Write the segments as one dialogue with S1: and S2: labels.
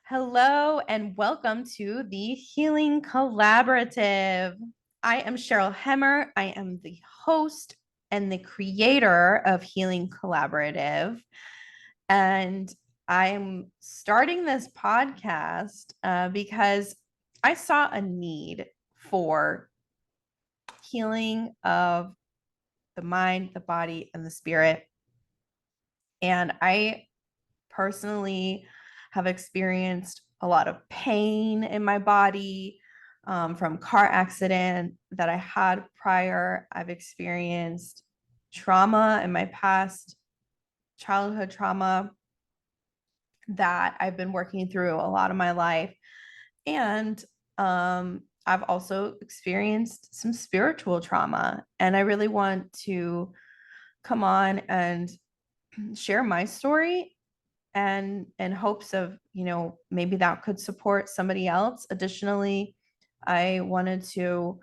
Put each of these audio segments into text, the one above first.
S1: Hello and welcome to the Healing Collaborative. I am Sheryl Hemmer. I am the host and the creator of Healing Collaborative. And I'm starting this podcast because I saw a need for healing of the mind, the body, and the spirit. And I personally have experienced a lot of pain in my body from car accident that I had prior. I've experienced trauma in my past, childhood trauma that I've been working through a lot of my life. And I've also experienced some spiritual trauma. And I really want to come on and share my story and in hopes of, maybe that could support somebody else. Additionally, I wanted to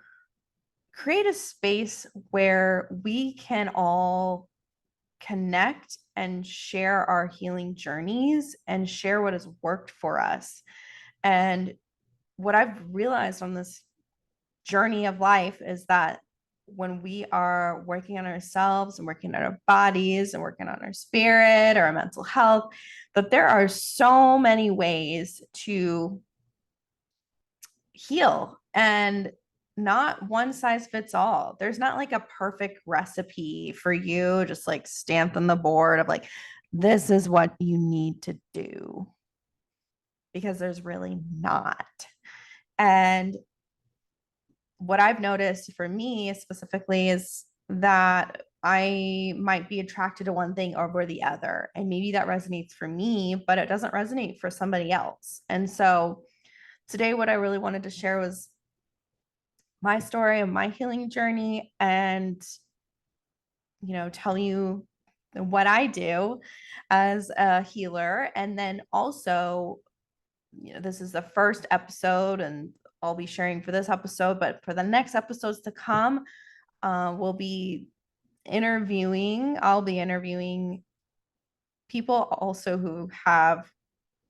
S1: create a space where we can all connect and share our healing journeys and share what has worked for us. And what I've realized on this journey of life is that when we are working on ourselves and working on our bodies and working on our spirit or our mental health, that there are so many ways to heal and not one size fits all. There's not like a perfect recipe for you, just like stamped on the board of like, this is what you need to do, because there's really not. And what I've noticed for me specifically is that I might be attracted to one thing over the other. And maybe that resonates for me, but it doesn't resonate for somebody else. And so today, what I really wanted to share was my story and my healing journey and, tell you what I do as a healer. And then also, this is the first episode and I'll be sharing for this episode, but for the next episodes to come, I'll be interviewing people also who have,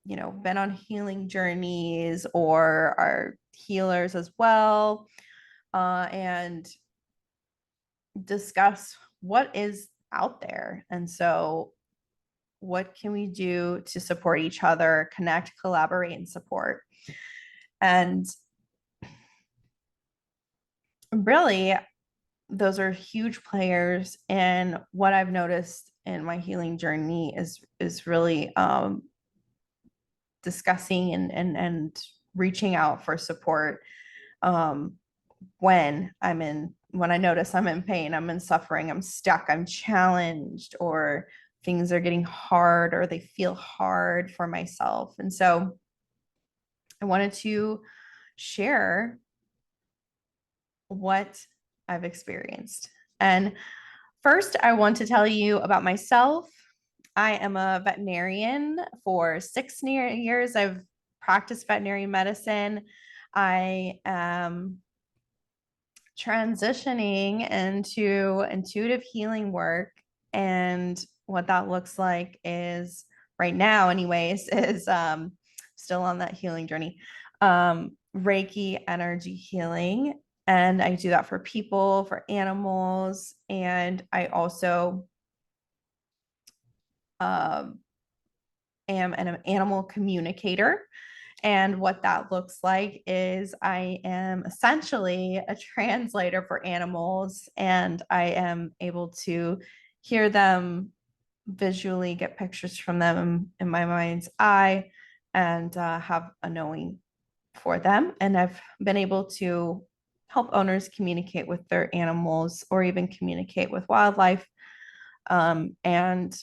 S1: been on healing journeys or are healers as well, and discuss what is out there. And so, what can we do to support each other, connect, collaborate, and support? And really, those are huge players. And what I've noticed in my healing journey is really discussing and reaching out for support when I notice I'm in pain, I'm in suffering, I'm stuck, I'm challenged, or things are getting hard or they feel hard for myself. And so I wanted to share what I've experienced. And first, I want to tell you about myself. I am a veterinarian. For 6 years. I've practiced veterinary medicine. I am transitioning into intuitive healing work. And what that looks like is, right now anyways, is still on that healing journey, Reiki energy healing. And I do that for people, for animals. And I also am an animal communicator. And what that looks like is I am essentially a translator for animals, and I am able to hear them visually, get pictures from them in my mind's eye, and have a knowing for them. And I've been able to help owners communicate with their animals or even communicate with wildlife, and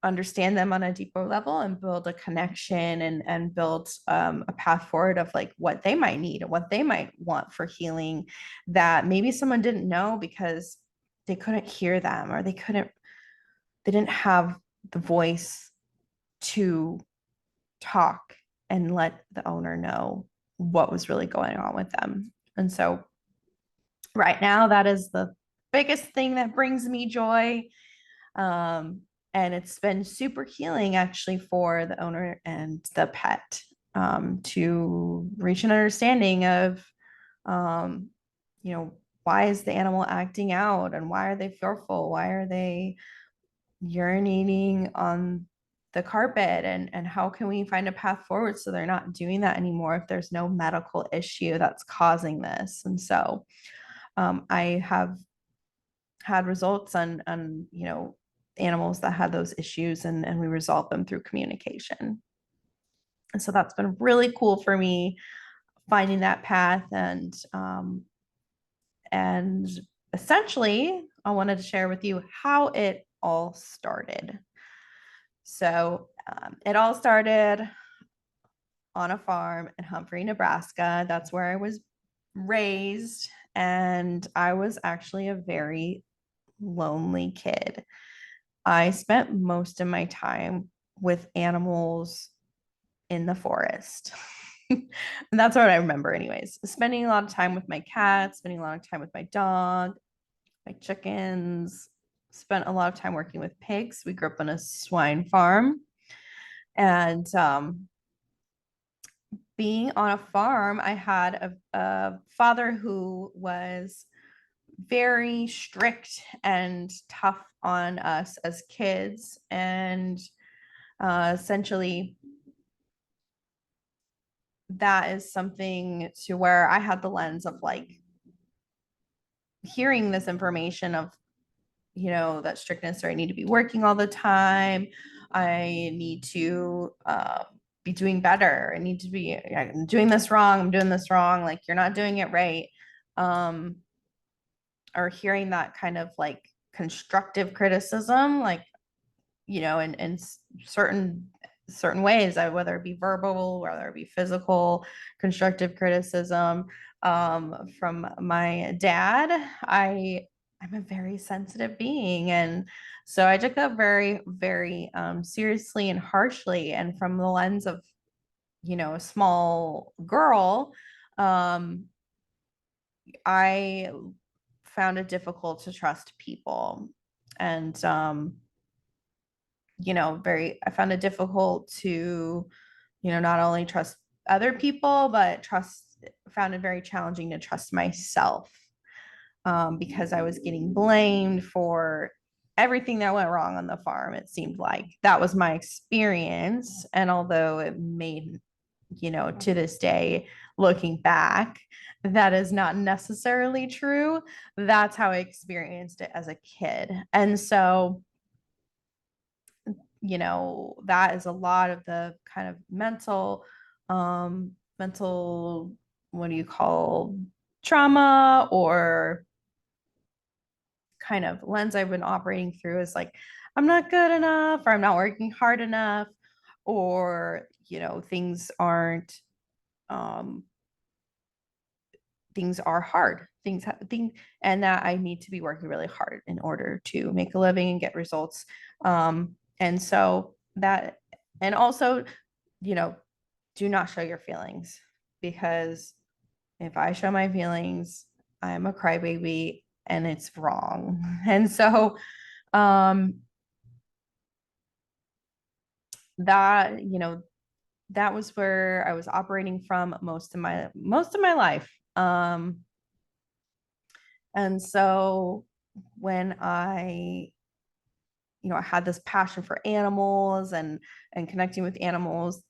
S1: understand them on a deeper level and build a connection and build a path forward of like what they might need and what they might want for healing that maybe someone didn't know because they couldn't hear them, or they didn't have the voice to talk and let the owner know what was really going on with them. And so right now, that is the biggest thing that brings me joy. And it's been super healing actually for the owner and the pet. to reach an understanding of, um, why is the animal acting out and why are they fearful? Why are they urinating on the carpet, and how can we find a path forward so they're not doing that anymore if there's no medical issue that's causing this? And so I have had results on animals that had those issues, and we resolved them through communication. And so that's been really cool for me, finding that path. And essentially I wanted to share with you how it all started. So it all started on a farm in Humphrey, Nebraska. That's where I was raised. And I was actually a very lonely kid. I spent most of my time with animals in the forest. And that's what I remember, anyways. Spending a lot of time with my cat, spending a lot of time with my dog, my chickens, spent a lot of time working with pigs. We grew up on a swine farm. And being on a farm, I had a father who was very strict and tough on us as kids. And essentially, that is something to where I had the lens of like hearing this information of, that strictness, or I need to be working all the time. I need to be doing better. I need to be, I'm doing this wrong. I'm doing this wrong. Like, you're not doing it right. Um, or hearing that kind of like constructive criticism, like, in certain ways, whether it be verbal, whether it be physical, constructive criticism from my dad. I'm a very sensitive being, and so I took that very, very seriously and harshly. And from the lens of, a small girl, um, I found it difficult to trust people. And I found it difficult to, not only trust other people, but found it very challenging to trust myself, because I was getting blamed for everything that went wrong on the farm. It seemed like that was my experience. And although it made, to this day, looking back, that is not necessarily true. That's how I experienced it as a kid. And so, that is a lot of the kind of mental, what do you call, trauma, or kind of lens I've been operating through, is like, I'm not good enough, or I'm not working hard enough, or, things aren't, um, things are hard. And that I need to be working really hard in order to make a living and get results. And so that, and also, you know, do not show your feelings, because if I show my feelings, I'm a crybaby and it's wrong. And so, um, that, that was where I was operating from most of my life. And so when I had this passion for animals and connecting with animals,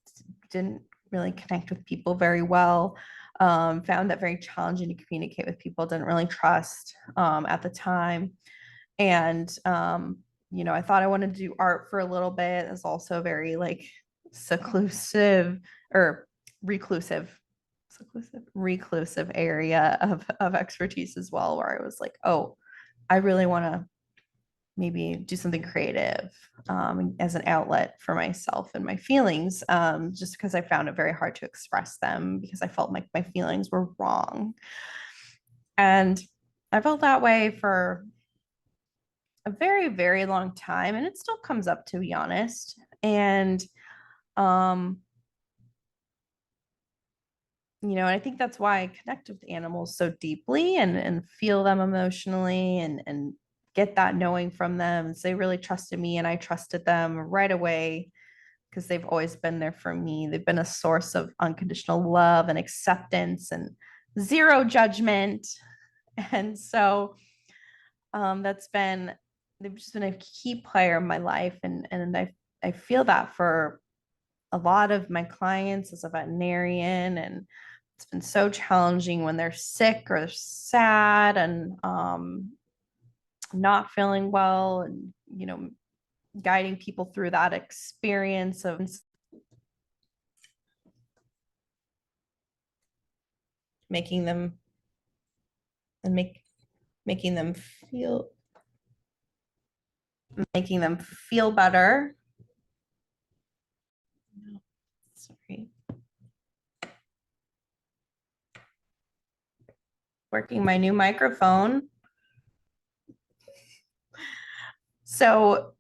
S1: didn't really connect with people very well. Found that very challenging to communicate with people, didn't really trust at the time. And I thought I wanted to do art for a little bit. It's also very like seclusive or reclusive area of expertise as well, where I was like, oh, I really want to maybe do something creative as an outlet for myself and my feelings, just because I found it very hard to express them, because I felt like my feelings were wrong. And I felt that way for a very, very long time, and it still comes up, to be honest. And um, I think that's why I connect with animals so deeply, and feel them emotionally, and get that knowing from them. So they really trusted me, and I trusted them right away. because they've always been there for me. They've been a source of unconditional love and acceptance and zero judgment. And so that's been, they've just been a key player in my life. And I feel that for a lot of my clients as a veterinarian. And it's been so challenging when they're sick or sad and not feeling well, and, guiding people through that experience of making them and making them feel better. Sorry. Working my new microphone. So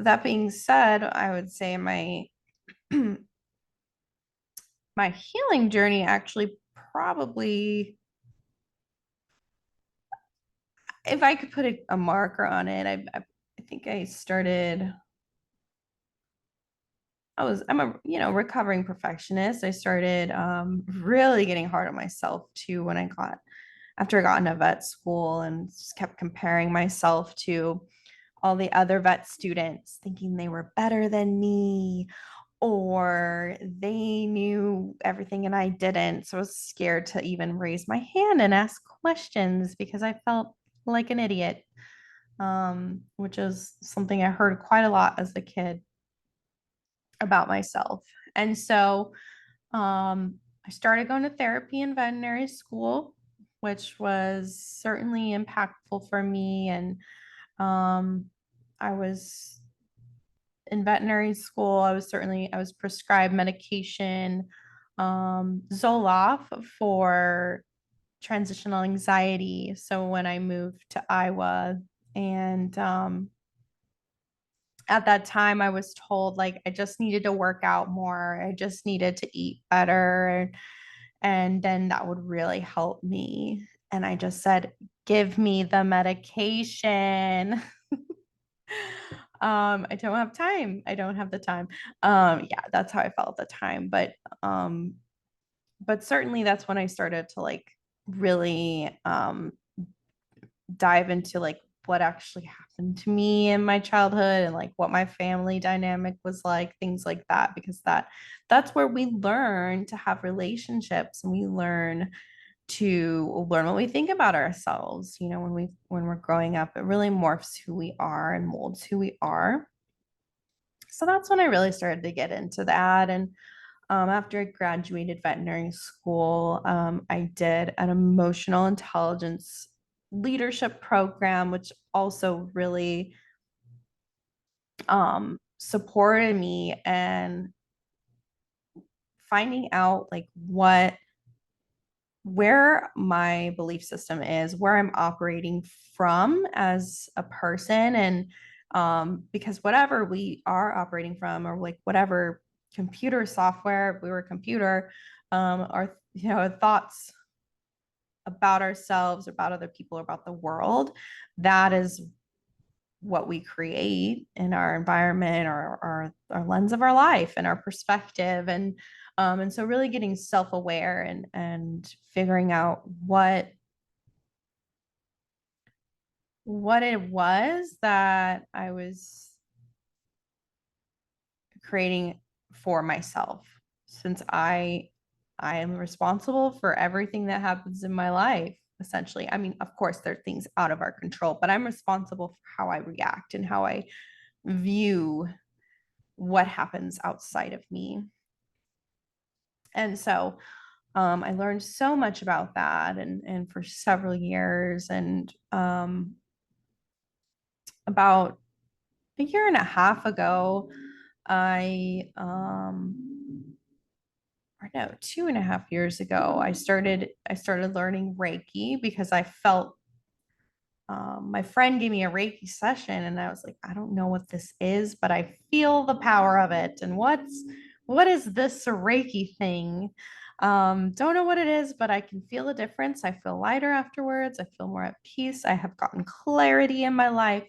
S1: that being said, I would say my my healing journey actually probably, if I could put a marker on it, I think I started, I'm a, recovering perfectionist. I started really getting hard on myself too when after I got into vet school, and just kept comparing myself to all the other vet students, thinking they were better than me or they knew everything and I didn't. So I was scared to even raise my hand and ask questions because I felt like an idiot, which is something I heard quite a lot as a kid about myself. And so I started going to therapy in veterinary school, which was certainly impactful for me. And I was in veterinary school. I was prescribed medication, Zoloft for transitional anxiety. So when I moved to Iowa, and at that time I was told like I just needed to work out more, I just needed to eat better, and then that would really help me. And I just said, give me the medication. I don't have time. I don't have the time. Yeah, that's how I felt at the time. But certainly that's when I started to like really dive into like what actually happened to me in my childhood and like what my family dynamic was like, things like that, because that's where we learn to have relationships, and we learn what we think about ourselves. When we're growing up, it really morphs who we are and molds who we are. So that's when I really started to get into that. And after I graduated veterinary school, I did an emotional intelligence leadership program, which also really supported me and finding out like where my belief system is, where I'm operating from as a person. And because whatever we are operating from, or like whatever computer software, if we were a computer, our thoughts about ourselves, about other people, about the world, that is what we create in our environment, or our lens of our life and our perspective. And so really getting self-aware and figuring out what it was that I was creating for myself, since I am responsible for everything that happens in my life, essentially. I mean, of course, there are things out of our control, but I'm responsible for how I react and how I view what happens outside of me. And so I learned so much about that, and for several years. And about a year and a half ago, or no, 2.5 years ago, I started learning Reiki because I felt, my friend gave me a Reiki session, and I was like, I don't know what this is, but I feel the power of it. And what is this Reiki thing? Don't know what it is, but I can feel the difference. I feel lighter afterwards. I feel more at peace. I have gotten clarity in my life.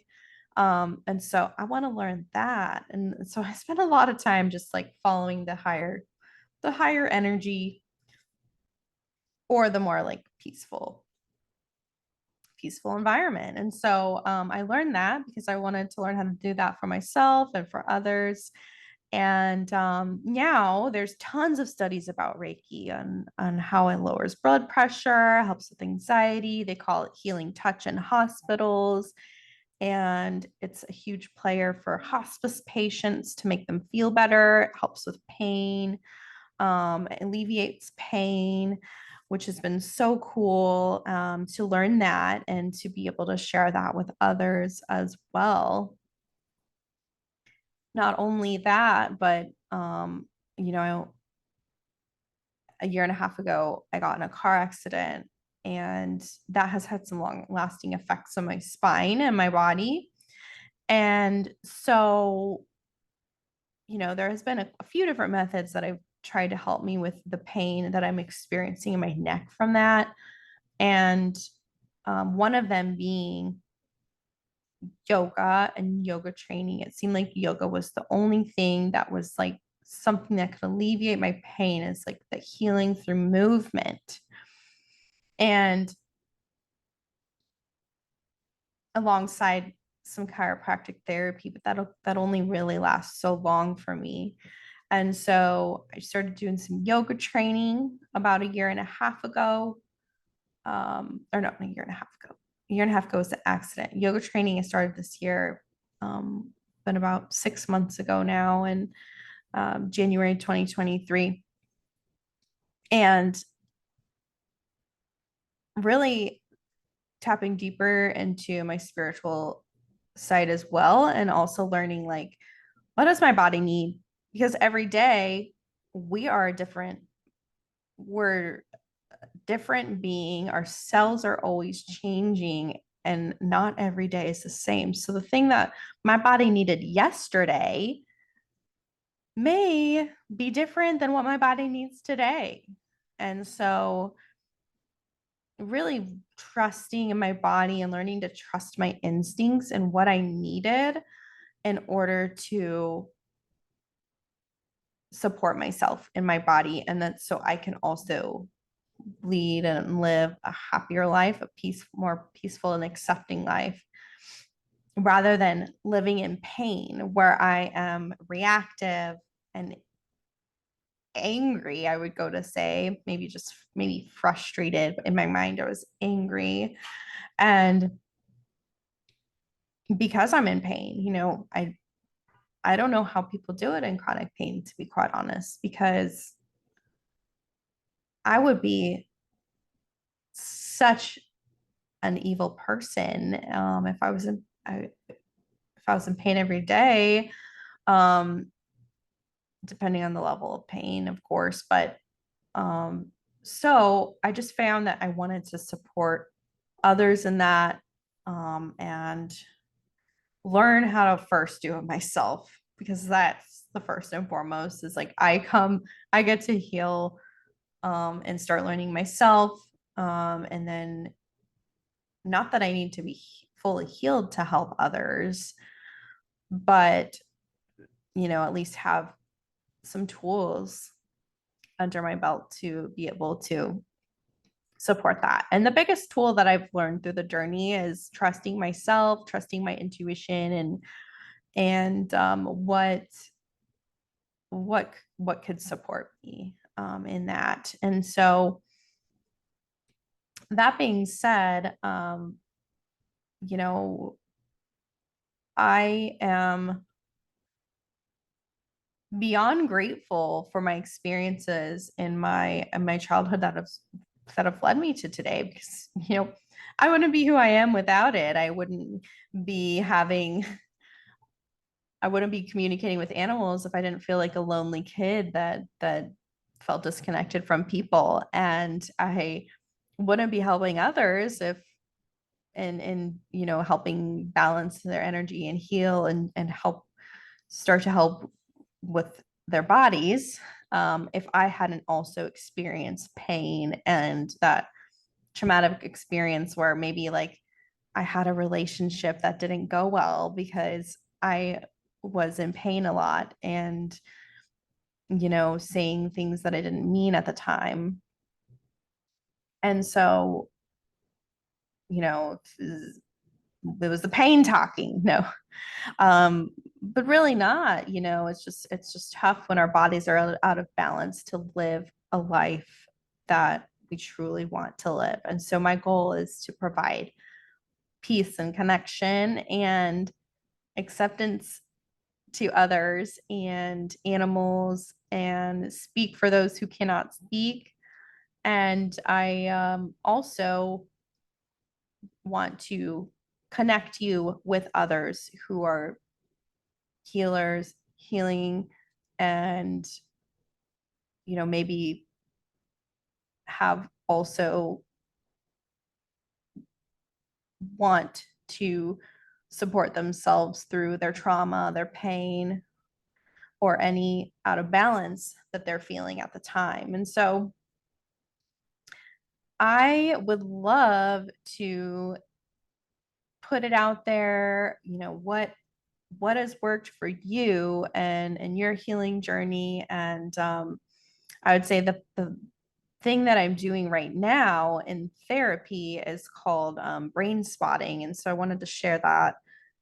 S1: And so I want to learn that. And so I spend a lot of time just like following the higher energy or the more like peaceful environment. And so I learned that because I wanted to learn how to do that for myself and for others. And now there's tons of studies about Reiki on how it lowers blood pressure, helps with anxiety. They call it healing touch in hospitals. And it's a huge player for hospice patients to make them feel better. It helps with pain, alleviates pain, which has been so cool to learn that and to be able to share that with others as well. Not only that, but you know, a year and a half ago, I got in a car accident, and that has had some long lasting effects on my spine and my body. And so, there has been a few different methods that I've tried to help me with the pain that I'm experiencing in my neck from that. And one of them being yoga and yoga training. It seemed like yoga was the only thing that was like something that could alleviate my pain. It's like the healing through movement. And alongside some chiropractic therapy, but that only really lasts so long for me. And so I started doing some yoga training about a year and a half ago. Or not a year and a half ago. A year and a half ago was the accident. Yoga training I started this year, been about 6 months ago now, in January 2023. And really tapping deeper into my spiritual side as well, and also learning like, what does my body need? Because every day we are different. We're different being. Our cells are always changing, and not every day is the same. So the thing that my body needed yesterday may be different than what my body needs today. And so really trusting in my body and learning to trust my instincts and what I needed in order to support myself in my body, and that so I can also lead and live a happier life, more peaceful and accepting life, rather than living in pain where I am reactive and angry. I would go to say maybe frustrated. In my mind I was angry, and because I'm in pain, I don't know how people do it in chronic pain, to be quite honest, because I would be such an evil person if I was in pain every day, um, depending on the level of pain, of course. But um, so I just found that I wanted to support others in that, and learn how to first do it myself, because that's the first and foremost. Is like I get to heal, and start learning myself, and then not that I need to be fully healed to help others, but at least have some tools under my belt to be able to support that. And the biggest tool that I've learned through the journey is trusting myself, trusting my intuition, and what could support me in that. And so that being said, you know, I am beyond grateful for my experiences in my childhood that have led me to today, because I wouldn't be who I am without it. Be having I wouldn't be communicating with animals if I didn't feel like a lonely kid that felt disconnected from people. And I wouldn't be helping others if and helping balance their energy and heal and start to help with their bodies, if I hadn't also experienced pain and that traumatic experience where maybe like I had a relationship that didn't go well because I was in pain a lot and, saying things that I didn't mean at the time. And so, it was the pain talking. No. But really not, it's just tough when our bodies are out of balance to live a life that we truly want to live. And so my goal is to provide peace and connection and acceptance to others and animals and speak for those who cannot speak. And I also want to connect you with others who are healers, healing, and, maybe have also want to support themselves through their trauma, their pain, or any out of balance that they're feeling at the time. And so I would love to put it out there, what has worked for you and your healing journey. And I would say the thing that I'm doing right now in therapy is called brain spotting. And so I wanted to share that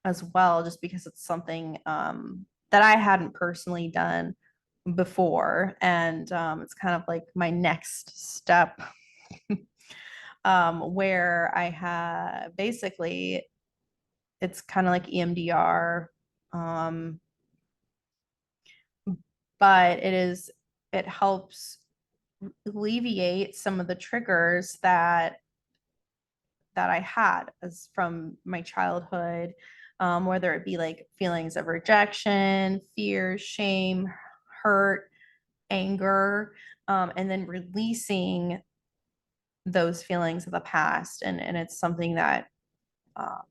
S1: as well, just because it's something that I hadn't personally done before. And it's kind of like my next step, where I have basically, it's kind of like EMDR, um, but it helps alleviate some of the triggers that I had as from my childhood, whether it be like feelings of rejection, fear, shame, hurt, anger, and then releasing those feelings of the past. And it's something that um,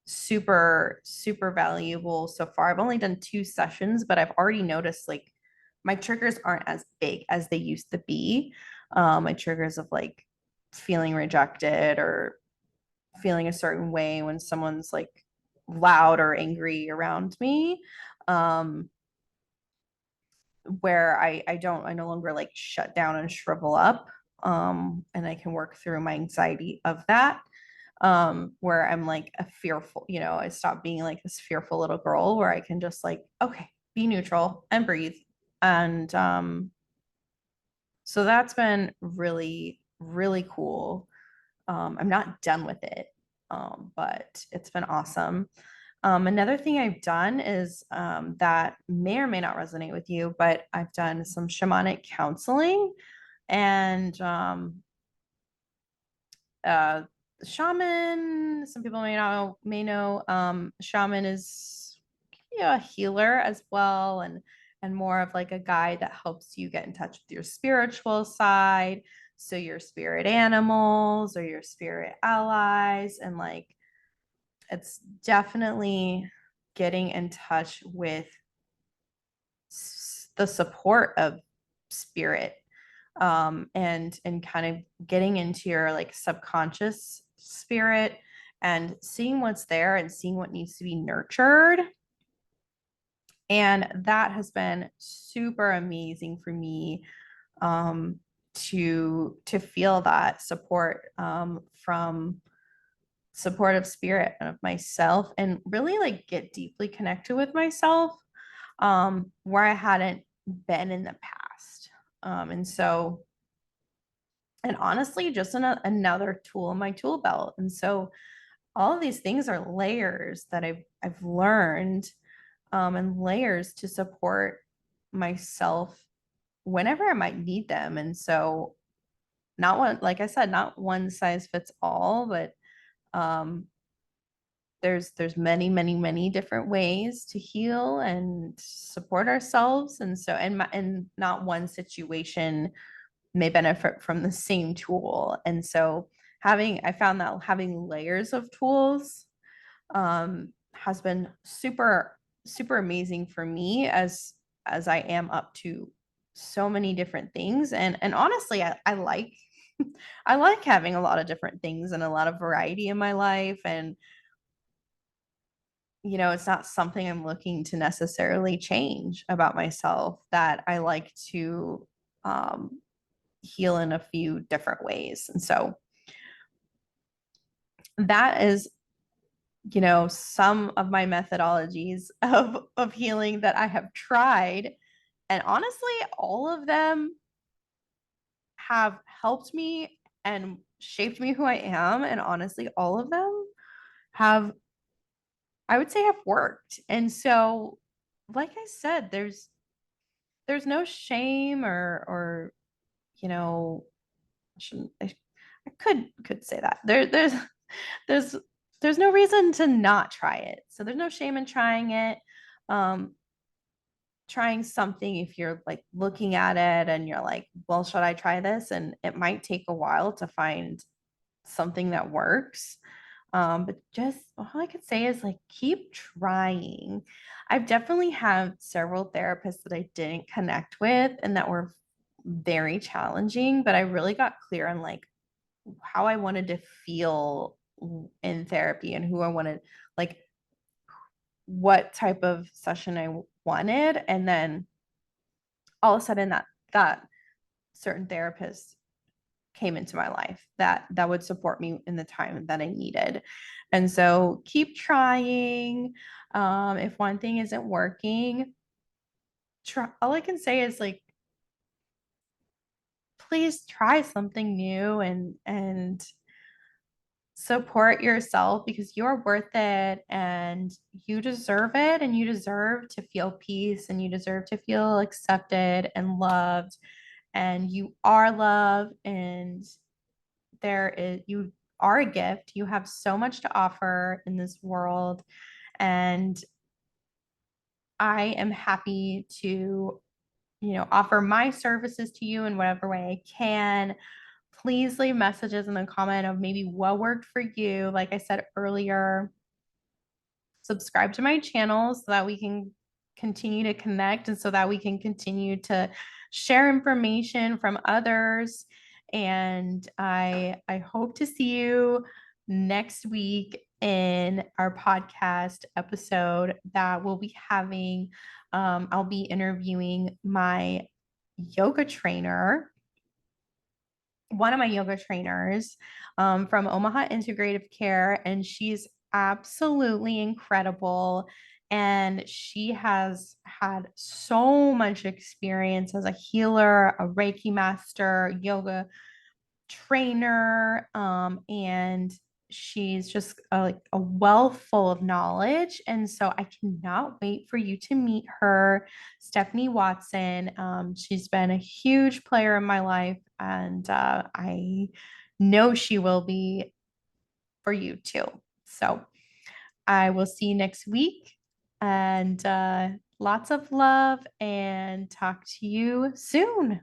S1: super, super valuable so far. I've only done 2 sessions, but I've already noticed like my triggers aren't as big as they used to be. My triggers of like feeling rejected or feeling a certain way when someone's like loud or angry around me. Um, where I no longer like shut down and shrivel up. And I can work through my anxiety of that. Where I'm like a fearful, I stop being like this fearful little girl where I can just like, okay, be neutral and breathe. And so that's been really, really cool. I'm not done with it, but it's been awesome. Another thing I've done is that may or may not resonate with you, but I've done some shamanic counseling. And uh, shaman, some people may know, shaman is, a healer as well, and more of like a guide that helps you get in touch with your spiritual side, so your spirit animals or your spirit allies. And like it's definitely getting in touch with the support of spirit, and kind of getting into your like subconscious spirit and seeing what's there and seeing what needs to be nurtured. And that has been super amazing for me, to feel that support, from supportive spirit and of myself, and really like get deeply connected with myself, where I hadn't been in the past. And so, and honestly, just another tool in my tool belt. And so all of these things are layers that I've learned, and layers to support myself whenever I might need them. And so not one, like I said, not one size fits all, but um, there's many, many, many different ways to heal and support ourselves. And so, and not one situation may benefit from the same tool. And so I found that having layers of tools, has been super, super amazing for me as I am up to so many different things. And honestly, I like I like having a lot of different things and a lot of variety in my life. And, it's not something I'm looking to necessarily change about myself, that I like to um, heal in a few different ways. And so that is, some of my methodologies of healing that I have tried. And honestly, all of them have helped me and shaped me who I am. And honestly, all of them have, I would say, have worked. And so, like I said, there's no shame or you know, I shouldn't I could say that. There's there's no reason to not try it. So there's no shame in trying it. Um, trying something, if you're like looking at it and you're like, well, should I try this? And it might take a while to find something that works. But just all I could say is like keep trying. I've definitely had several therapists that I didn't connect with and that were very challenging, but I really got clear on like how I wanted to feel in therapy and who I wanted, like what type of session I wanted. And then all of a sudden that certain therapist came into my life that would support me in the time that I needed. And so keep trying. If one thing isn't working, all I can say is like, please try something new and support yourself, because you're worth it and you deserve it, and you deserve to feel peace, and you deserve to feel accepted and loved, and you are loved, and you are a gift. You have so much to offer in this world, and I am happy to offer my services to you in whatever way I can. Please leave messages in the comment of maybe what worked for you. Like I said earlier, subscribe to my channel so that we can continue to connect and so that we can continue to share information from others. And I hope to see you next week in our podcast episode that we'll be having. I'll be interviewing my yoga trainer, one of my yoga trainers, from Omaha Integrative Care, and she's absolutely incredible. And she has had so much experience as a healer, a Reiki master, yoga trainer, and she's just like a wealth full of knowledge. And so I cannot wait for you to meet her, Stephanie Watson. She's been a huge player in my life, and I know she will be for you too. So I will see you next week, and lots of love, and talk to you soon.